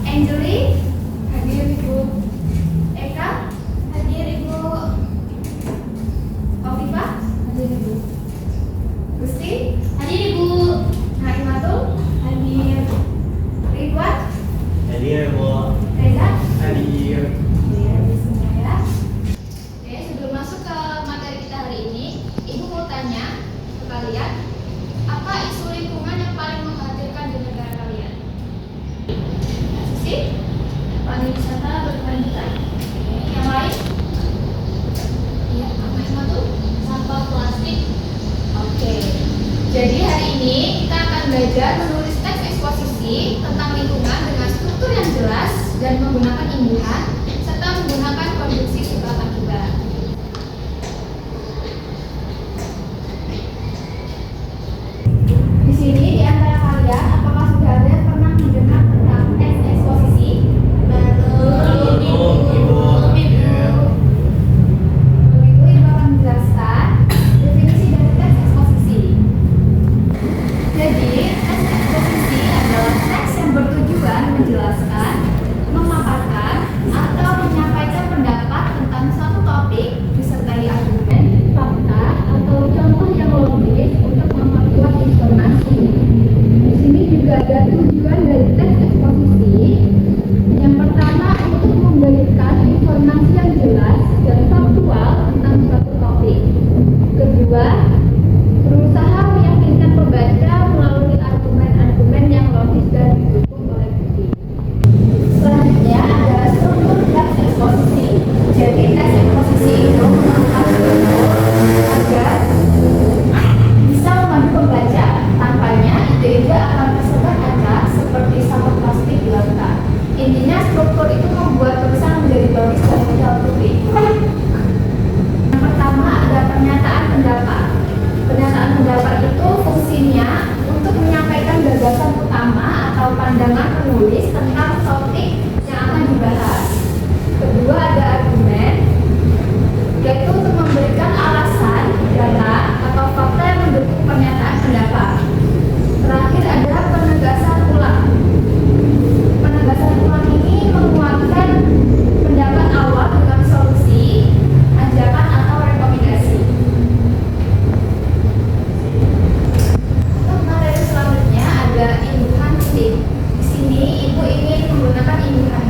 Angeli, Hadir Ibu. Eka, hadir Ibu. Kofifa, Hadir Ibu. Gusti, hadir Ibu. Naimatul, Hadir. Ridwan, Hadir, Bu. Reza, Hadir. hadir semua ya. Oke, sebelum masuk ke materi kita hari ini, Ibu mau tanya ke kalian, apa isu lingkungan yang paling mengkhawatirkan di negara kalian? Sisi, pariwisata berkelanjutan. Oke, yang lain? Iya, apa itu? Sampah plastik. Oke. Jadi hari ini kita akan belajar menulis teks eksposisi tentang lingkungan dengan struktur yang jelas dan menggunakan imbuhan serta menggunakan konstruksi sebab akibat. Di sini di antara kalian apakah sudah ada yang pernah mendengar tentang teks eksposisi? Betul, Ibu. Begitu Ibu akan menjelaskan definisi dari teks eksposisi. Jadi, teks eksposisi adalah teks yang bertujuan menjelaskan, memaparkan, atau menyampaikan pendapat tentang suatu topik disertai argumen, fakta, atau contoh yang logis untuk memperkuat informasi. Di sini juga ada tujuan dari teks eksposisi. Yang pertama untuk memberikan informasi yang jelas dan faktual tentang suatu topik. Kedua, berusaha meyakinkan pembaca melalui argumen-argumen yang logis dan didukung oleh bukti. Selanjutnya adalah struktur teks eksposisi. Jadi teks eksposisi itu mengangkat struktur agar bisa memadu pembaca. Tanpanya ide-ide akan tersebar acak seperti sampah plastik di lautan. Intinya struktur itu membuat tulisan menjadi logis dan mudah untuk diikuti. Yang pertama ada pernyataan pendapat. Pernyataan pendapat itu fungsinya untuk menyampaikan gagasan utama atau pandangan penulis tentang topik yang akan dibahas. Kedua ada argumen, yaitu untuk memberikan alasan, data, atau fakta yang mendukung pernyataan pendapat. Terakhir ada penegasan ulang. Penegasan ulang ini menguatkan pendapat awal dengan solusi, ajakan, atau rekomendasi. Untuk materi selanjutnya ada imbuhan tim. Di sini Ibu ingin menggunakan imbuhan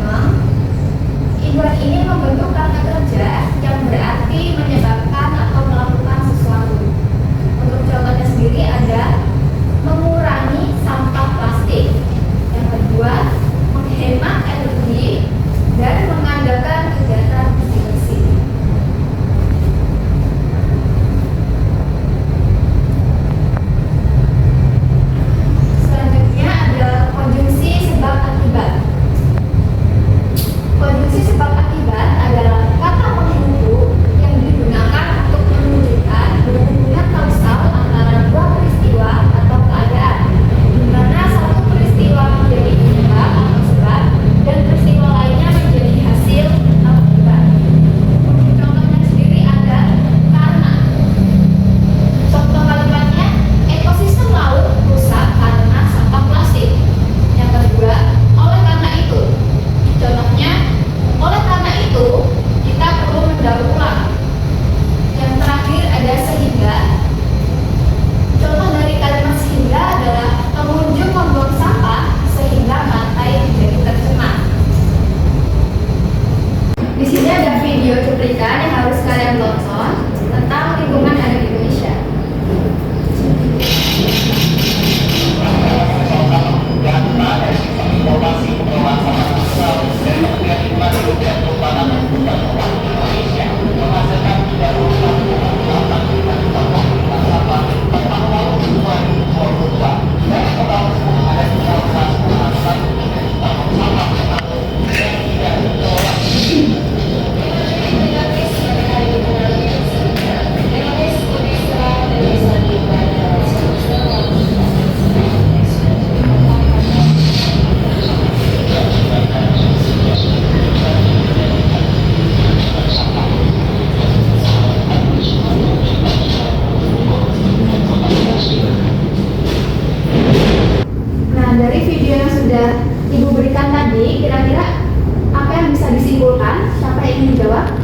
dari video yang sudah Ibu berikan tadi, kira-kira apa yang bisa disimpulkan? Siapa yang ingin menjawab?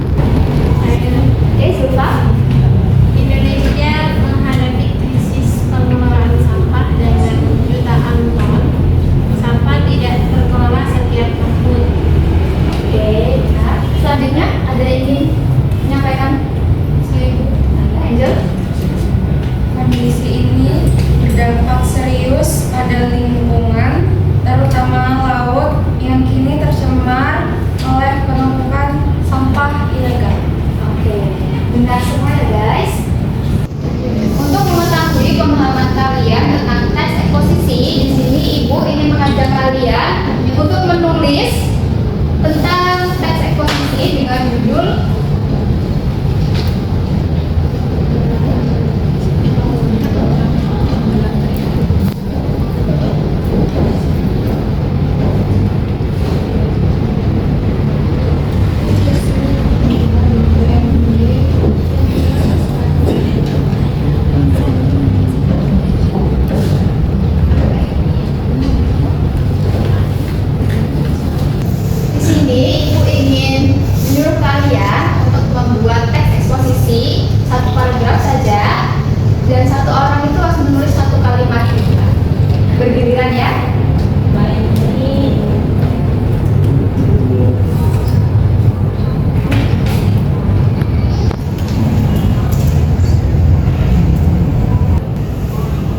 Oke, Zulfa. Indonesia menghadapi krisis pengelolaan sampah dengan jutaan ton. Sampah tidak terkelola setiap tahun. Oke, benar. Selanjutnya ada yang ingin menyampaikan? Angel. Kondisi ini berdampak serius pada lingkungan, terutama laut yang kini tercemar oleh penumpukan sampah ilegal. Oke, benar semua ya guys. Untuk mengetahui pemahaman kalian tentang teks eksposisi, di sini Ibu ingin mengajak kalian untuk menulis tentang teks eksposisi dengan judul di sini Ibu ingin menyuruh kalian untuk membuat teks eksposisi satu paragraf saja dan satu orang itu harus menulis satu kalimat juga. Bergiliran ya.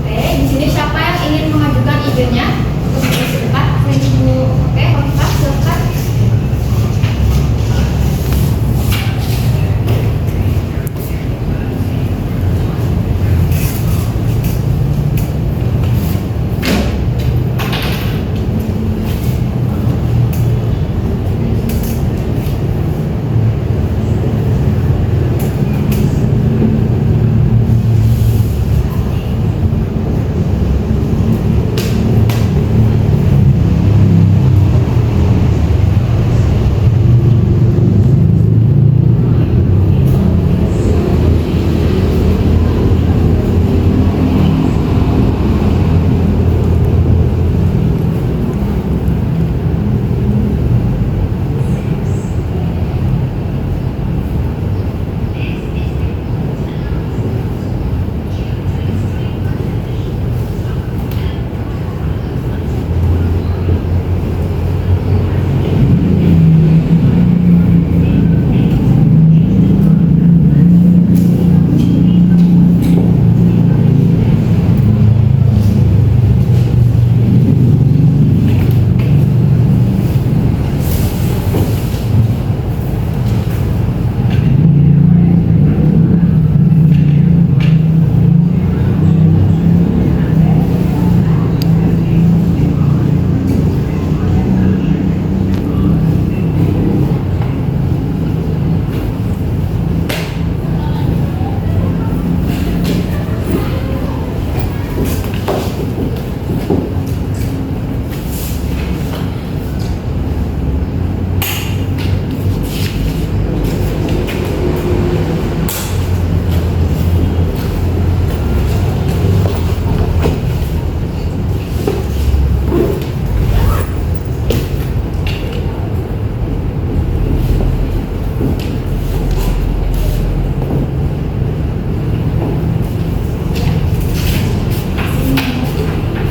Oke, di sini siapa yang ingin mengajukan idenya? Untuk menulis cepat, Ibu. Oke, Khofifah, silakan.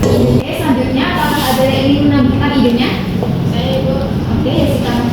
Oke, selanjutnya apakah ada yang ingin menambahkan idenya? Saya Ibu. Oke, ya silakan.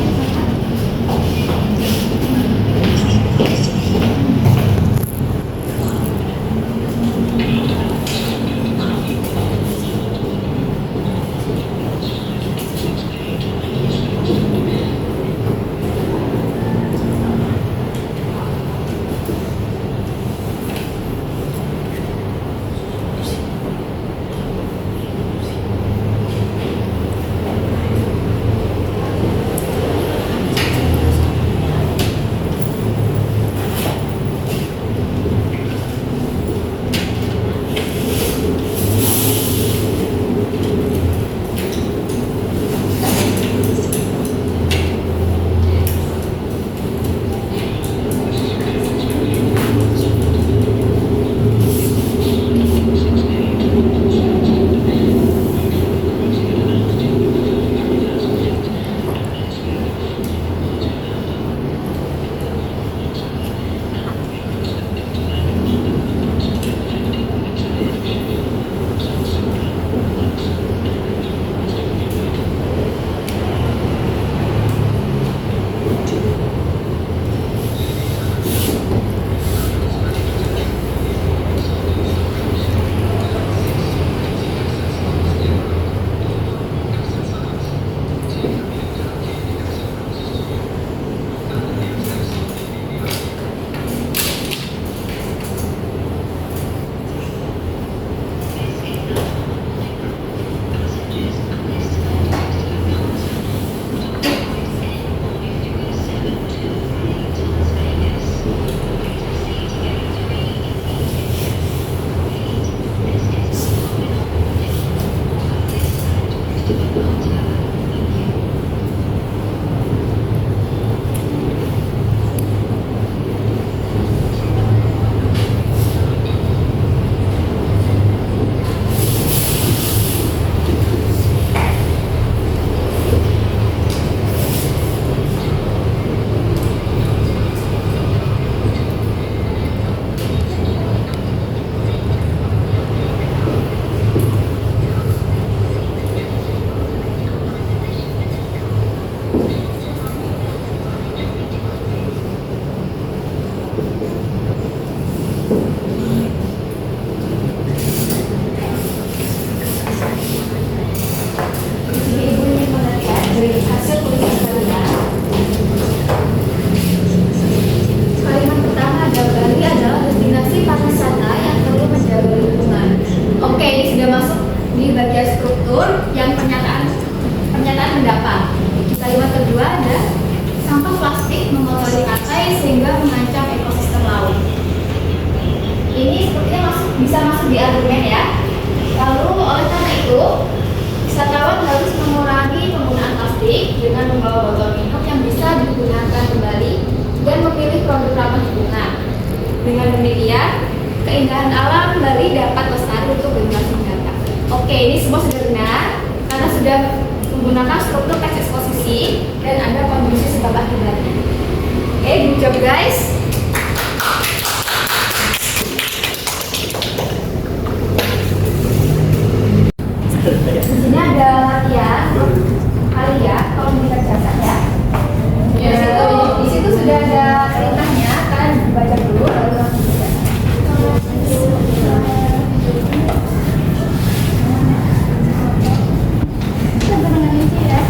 Jadi Ibu ingin melihat dari hasil tulisan kalian. Kalimat pertama adalah Bali adalah destinasi pariwisata yang perlu menjaga lingkungan. Oke, ini sudah masuk di bagian struktur yang pernyataan pendapat. Kalimat kedua ada sampah plastik mengotori pantai sehingga mengancam ekosistem laut. Ini sepertinya bisa masuk di argumen ya. Lalu oleh karena itu wisatawan harus mengurangi penggunaan plastik dengan membawa botol minum yang bisa digunakan kembali dan memilih produk ramah lingkungan. Dengan demikian, keindahan alam Bali dapat lestari untuk generasi mendatang. Oke, ini semua sudah benar karena sudah menggunakan struktur teks eksposisi dan ada kondisi sebab akibatnya. Oke, good job guys. Di sini ada latihan kalian kalau dikerjakan ya. Di situ sudah ada perintahnya, kalian baca dulu lalu langsung dikerjakan. Tenang aja ya.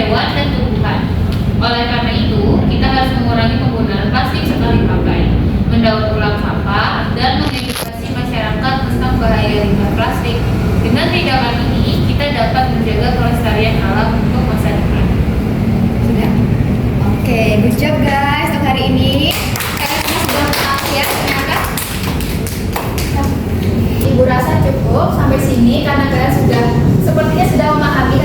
hewan dan tumbuhan. Oleh karena itu, kita harus mengurangi penggunaan plastik sekali pakai, mendaur ulang sampah, dan mengedukasi masyarakat tentang bahaya limbah plastik. Dengan tindakan ini, kita dapat menjaga kelestarian alam untuk masa depan. Sudah? Oke, good job guys untuk hari ini. Kalian semua sudah paham ya ternyata? Ibu rasa cukup sampai sini karena kalian sepertinya sudah memahami